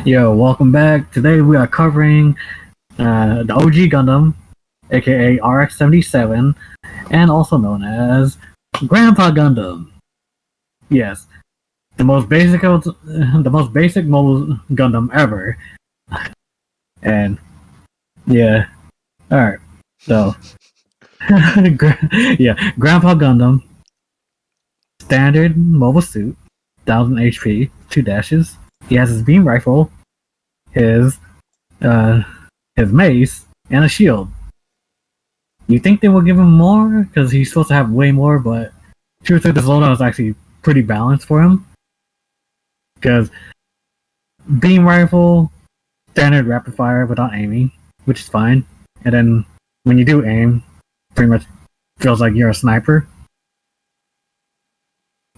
Yo, welcome back. Today we are covering the OG Gundam, aka RX-77, and also known as Grandpa Gundam. Yes, the most basic mobile Gundam ever. And yeah, all right. So yeah, Grandpa Gundam, standard mobile suit, 1000 HP, two dashes. He has his beam rifle, his uh, his mace, and a shield. You think they will give him more because he's supposed to have way more, but truth is, this loadout is actually pretty balanced for him because beam rifle, standard rapid fire without aiming, which is fine, and then when you do aim, pretty much feels like you're a sniper.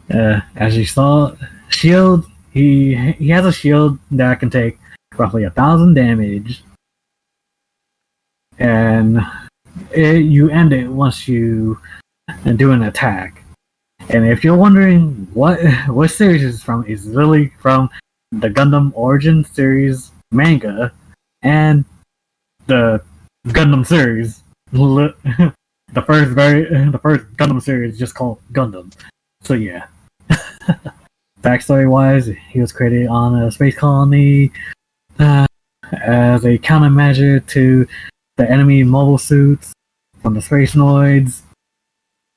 As you saw, shield. He has a shield that can take roughly 1,000 damage, and you end it once you do an attack. And if you're wondering what series is from, it's really from the Gundam Origin series manga and the Gundam series. The first Gundam series just called Gundam. So yeah. Backstory wise, he was created on a space colony as a countermeasure to the enemy mobile suits from the space noids.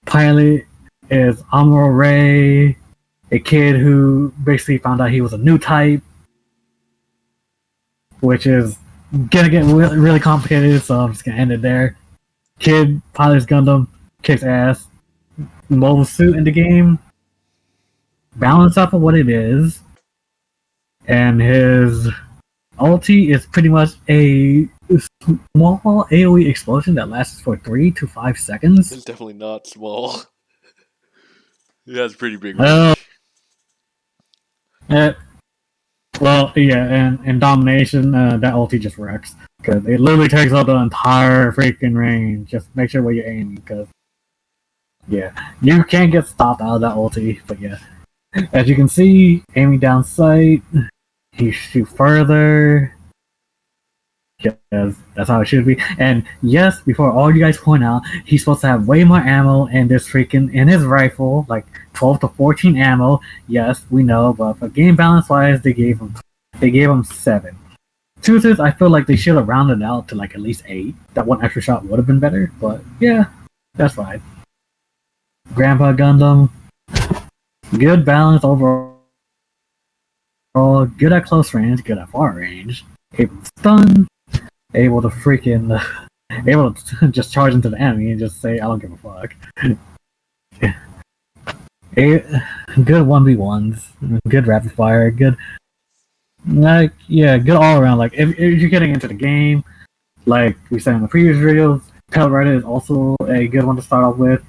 Pilot is Amuro Ray, a kid who basically found out he was a new type, which is gonna get really complicated, so I'm just gonna end it there. Kid pilots Gundam, kicks ass, mobile suit in the game, balance off of what it is, and his ulti is pretty much a small AoE explosion that lasts for 3 to 5 seconds. It's definitely not small. It has pretty big Uh, range. uh, Well, yeah, and in Domination, that ulti just wrecks. Because it literally takes out the entire freaking range. Just make sure where you're aiming, because, yeah, you can't get stopped out of that ulti, but yeah. As you can see, aiming down sight, he shoot further, because that's how it should be. And yes, before all you guys point out, he's supposed to have way more ammo in this freaking, in his rifle, like 12 to 14 ammo. Yes, we know, but for game balance wise, they gave him 7. Truth is, I feel like they should have rounded out to like at least 8. That one extra shot would have been better, but yeah, that's fine. Grandpa Gundam, good balance overall. Good at close range, good at far range. Able to stun, able to freaking, able to just charge into the enemy and just say, I don't give a fuck. Good 1v1s, good rapid fire, good, like, yeah, good all around. Like, if you're getting into the game, like we said in the previous videos, Pale Rider is also a good one to start off with.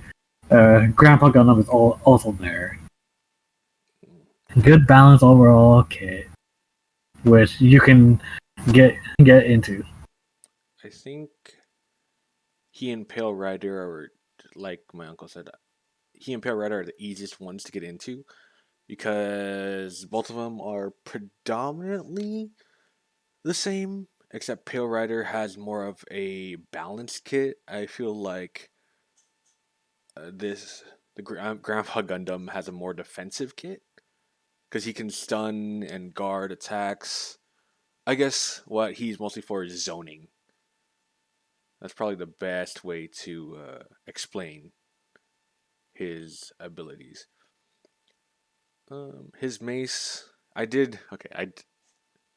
Grandpa Gundam is also there. Good balance overall kit, which you can get into. I think he and Pale Rider are, like my uncle said, he and Pale Rider are the easiest ones to get into because both of them are predominantly the same, except Pale Rider has more of a balanced kit. I feel like the Grandpa Gundam has a more defensive kit because he can stun and guard attacks. I guess what he's mostly for is zoning. That's probably the best way to explain his abilities. His mace, I did okay.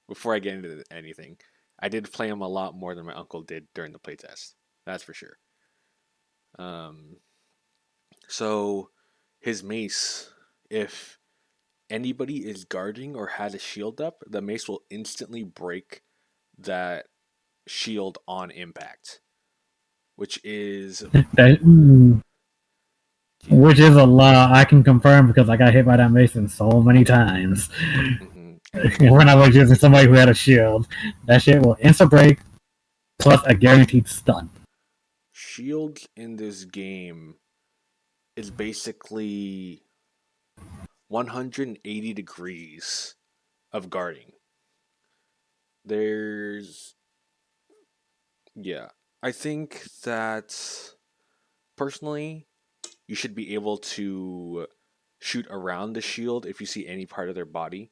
Before I get into anything, I did play him a lot more than my uncle did during the playtest. That's for sure. Um, so his mace, if anybody is guarding or has a shield up, the mace will instantly break that shield on impact, which is That, yeah. which is a lot. I can confirm because I got hit by that mason so many times. And When I was using somebody who had a shield, that shit will insta break plus a guaranteed stun. shield in this game is basically 180 degrees of guarding. There's yeah. I think that personally, you should be able to shoot around the shield if you see any part of their body,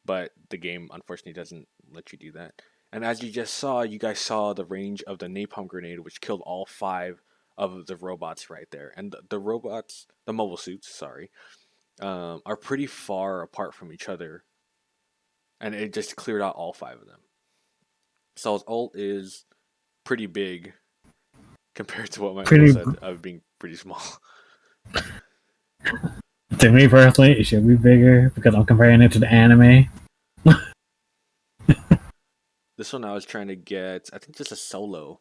but the game unfortunately doesn't let you do that. And as you just saw, you guys saw the range of the napalm grenade, which killed all five of the robots right there. And the robots, the mobile suits, sorry, are pretty far apart from each other, and it just cleared out all five of them. So his ult is pretty big compared to what my uncle Pretty said of being pretty small. to me personally, it should be bigger because I'm comparing it to the anime. This one I was trying to get, I think just a solo.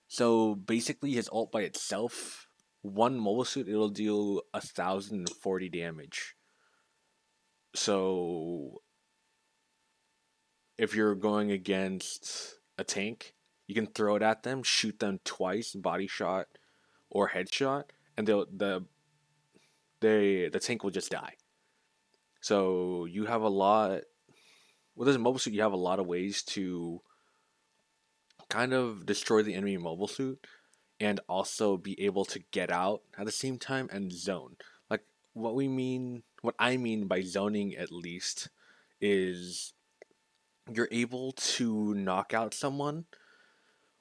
So basically, his ult by itself, one mobile suit, it'll deal 1,040 damage. So if you're going against a tank, you can throw it at them, shoot them twice, body shot or headshot, and the tank will just die. So you have a lot with this mobile suit. You have a lot of ways to kind of destroy the enemy mobile suit and also be able to get out at the same time and zone. Like what I mean by zoning at least is you're able to knock out someone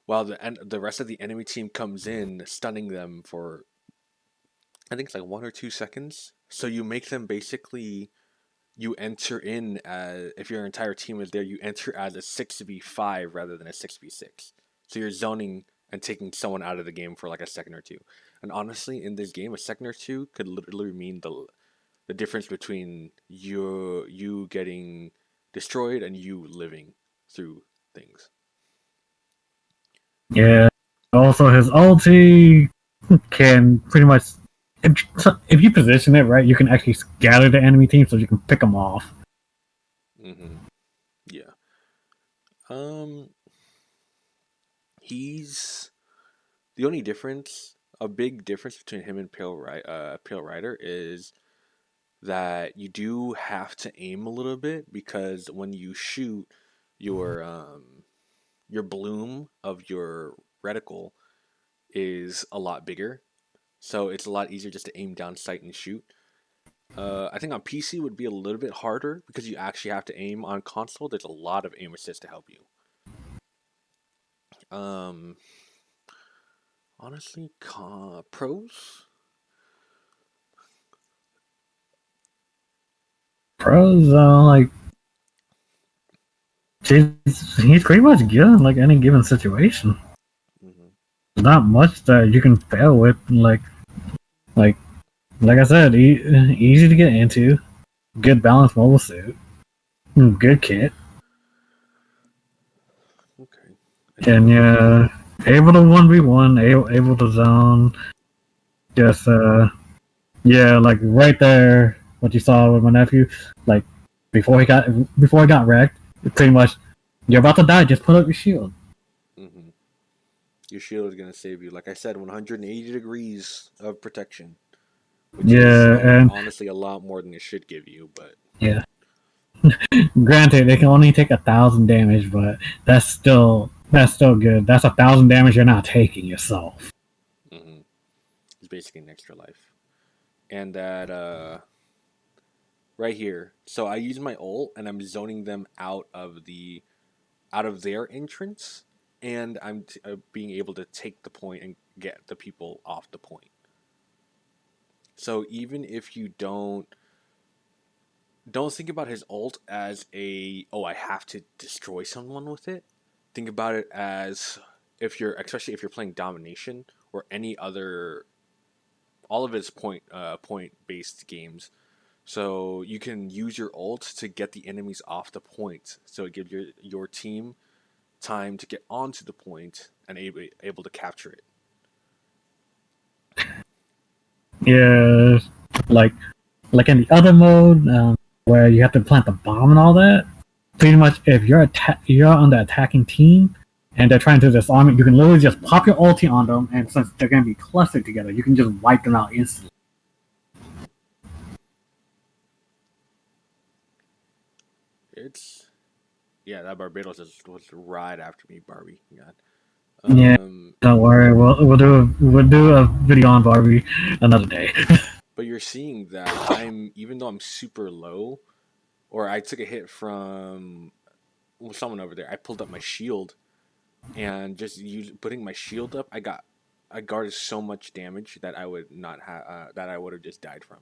while the rest of the enemy team comes in, stunning them for I think it's like 1 or 2 seconds. So you make them basically you enter in as if your entire team is there, you enter as a 6v5 rather than a 6v6. So you're zoning and taking someone out of the game for like a second or two. And honestly, in this game, a second or two could literally mean the difference between you getting destroyed and you living through things. Yeah. Also, his ulti can pretty much, if you position it right, you can actually gather the enemy team so you can pick them off. Mm-hmm. Yeah. Um, he's the only difference. A big difference between him and Pale Rider is that you do have to aim a little bit because when you shoot your bloom of your reticle is a lot bigger, so it's a lot easier just to aim down sight and shoot. I think on PC would be a little bit harder because you actually have to aim. On console, there's a lot of aim assist to help you. Um, honestly, pros. Pros, like, he's pretty much good in like any given situation. Mm-hmm. Not much that you can fail with. Like, like I said, easy to get into. Good balanced mobile suit. Good kit. Okay. And yeah, able to 1v1, able to zone. Just yeah, like right there, what you saw with my nephew, like before he got wrecked, pretty much you're about to die. Just put up your shield. Mm-hmm. Your shield is gonna save you. Like I said, 180 degrees of protection, which is Yeah, and honestly a lot more than it should give you. But yeah, granted, they can only take 1,000 damage, but that's still good. That's 1,000 damage you're not taking yourself. mm-hmm. It's basically an extra life. And that right here. So I use my ult and I'm zoning them out of their entrance, and I'm being able to take the point and get the people off the point. So even if you don't think about his ult as a oh I have to destroy someone with it. Think about it as if you're especially if you're playing domination or any other all of his point based games. So you can use your ult to get the enemies off the point. So it gives your team time to get onto the point and able to capture it. Yeah, like like in the other mode where you have to plant the bomb and all that. Pretty much, if you're on the attacking team and they're trying to disarm it, you can literally just pop your ulti on them, and since they're gonna be clustered together, you can just wipe them out instantly. It's Yeah, that Barbados was right after me, Barbie. God. Yeah, Um, don't worry. We'll do a video on Barbie another day. but you're seeing that I'm even though I'm super low, or I took a hit from someone over there. I pulled up my shield and putting my shield up, I guarded so much damage that I would not have that I would have just died from.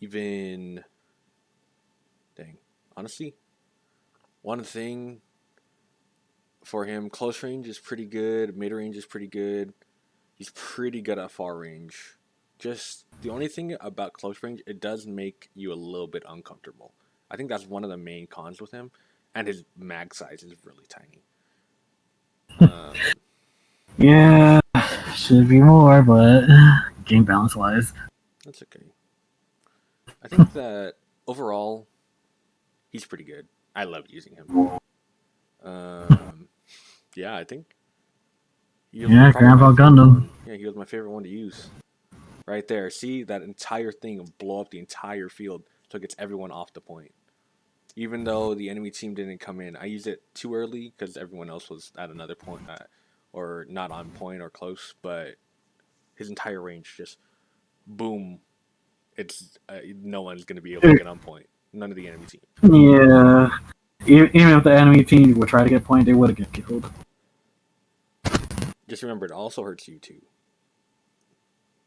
Even dang, honestly, one thing for him, close range is pretty good, mid range is pretty good. He's pretty good at far range. Just the only thing about close range, it does make you a little bit uncomfortable. I think that's one of the main cons with him, and his mag size is really tiny. Um, Yeah, should be more, but game balance wise, that's okay. I think that overall, he's pretty good. I love using him. Um, yeah, I think he was yeah, probably my Grandpa favorite Gundam. one. Yeah, he was my favorite one to use. Right there. See that entire thing of blow up the entire field so it gets everyone off the point. Even though the enemy team didn't come in, I used it too early because everyone else was at another point or not on point or close. But his entire range just boom. It's no one's gonna be able to get on point. None of the enemy team. Yeah, even if the enemy team would try to get point, they would have get killed. Just remember, it also hurts you too.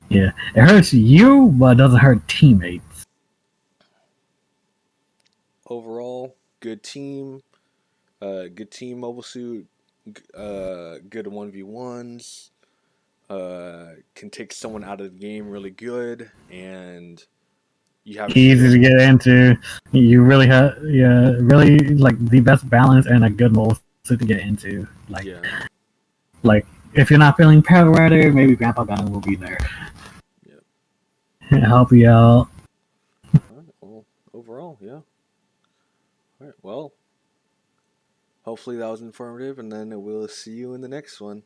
Yeah, it hurts you, but it doesn't hurt teammates. Overall, good team. Good team mobile suit. Good 1v1s. Can take someone out of the game really good, and you have a Easy to shield. get into. You really have, yeah, really like the best balance and a good mode to get into. Yeah, Like if you're not feeling Power Rider, maybe Grandpa Gundam will be there yeah. and help you out. All right, well, overall, yeah. All right, well, hopefully that was informative, and then we'll see you in the next one.